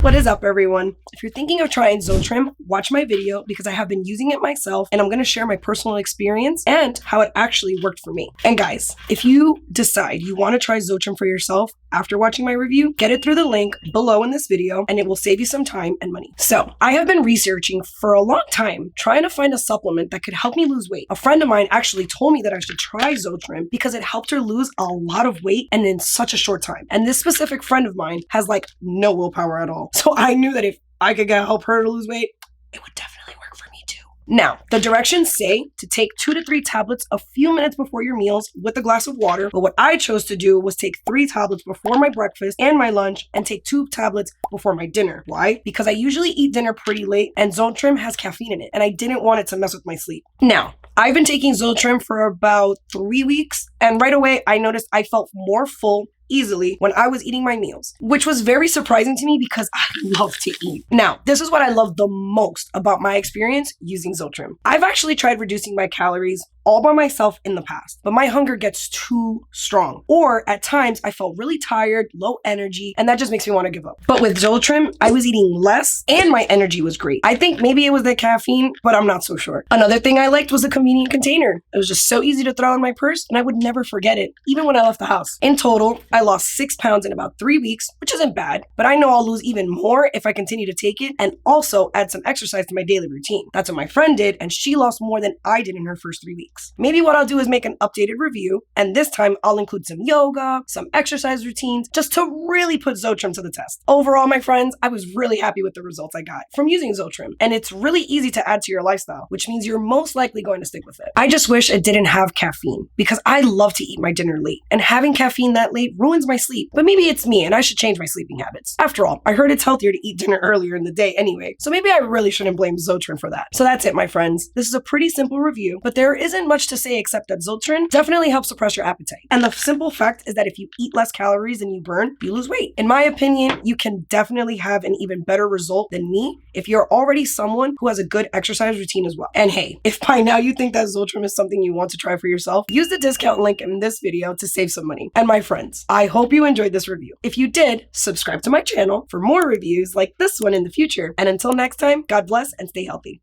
What is up, everyone? If you're thinking of trying Zotrim, watch my video because I have been using it myself and I'm going to share my personal experience and how it actually worked for me. And guys, if you decide you want to try Zotrim for yourself after watching my review, get it through the link below in this video and it will save you some time and money. So, I have been researching for a long time trying to find a supplement that could help me lose weight. A friend of mine actually told me that I should try Zotrim because it helped her lose a lot of weight and in such a short time. And this specific friend of mine has like no willpower at all. So I knew that if I could help her to lose weight, it would definitely work for me too. Now, the directions say to take 2 to 3 tablets a few minutes before your meals with a glass of water. But what I chose to do was take 3 tablets before my breakfast and my lunch and take 2 tablets before my dinner. Why? Because I usually eat dinner pretty late and Zotrim has caffeine in it and I didn't want it to mess with my sleep. Now, I've been taking Zotrim for about 3 weeks and right away I noticed I felt more full easily when I was eating my meals, which was very surprising to me because I love to eat. Now, this is what I love the most about my experience using Zotrim. I've actually tried reducing my calories all by myself in the past, but my hunger gets too strong. Or at times I felt really tired, low energy, and that just makes me want to give up. But with Zotrim, I was eating less and my energy was great. I think maybe it was the caffeine, but I'm not so sure. Another thing I liked was the convenient container. It was just so easy to throw in my purse and I would never forget it, even when I left the house. In total, I lost 6 pounds in about 3 weeks, which isn't bad, but I know I'll lose even more if I continue to take it and also add some exercise to my daily routine. That's what my friend did, and she lost more than I did in her first 3 weeks. Maybe what I'll do is make an updated review, and this time I'll include some yoga, some exercise routines, just to really put Zotrim to the test. Overall, my friends, I was really happy with the results I got from using Zotrim, and it's really easy to add to your lifestyle, which means you're most likely going to stick with it. I just wish it didn't have caffeine, because I love to eat my dinner late, and having caffeine that late ruins my sleep. But maybe it's me, and I should change my sleeping habits. After all, I heard it's healthier to eat dinner earlier in the day anyway, so maybe I really shouldn't blame Zotrim for that. So that's it, my friends. This is a pretty simple review, but there isn't much to say except that Zotrim definitely helps suppress your appetite. And the simple fact is that if you eat less calories than you burn, you lose weight. In my opinion, you can definitely have an even better result than me if you're already someone who has a good exercise routine as well. And hey, if by now you think that Zotrim is something you want to try for yourself, use the discount link in this video to save some money. And my friends, I hope you enjoyed this review. If you did, subscribe to my channel for more reviews like this one in the future. And until next time, God bless and stay healthy.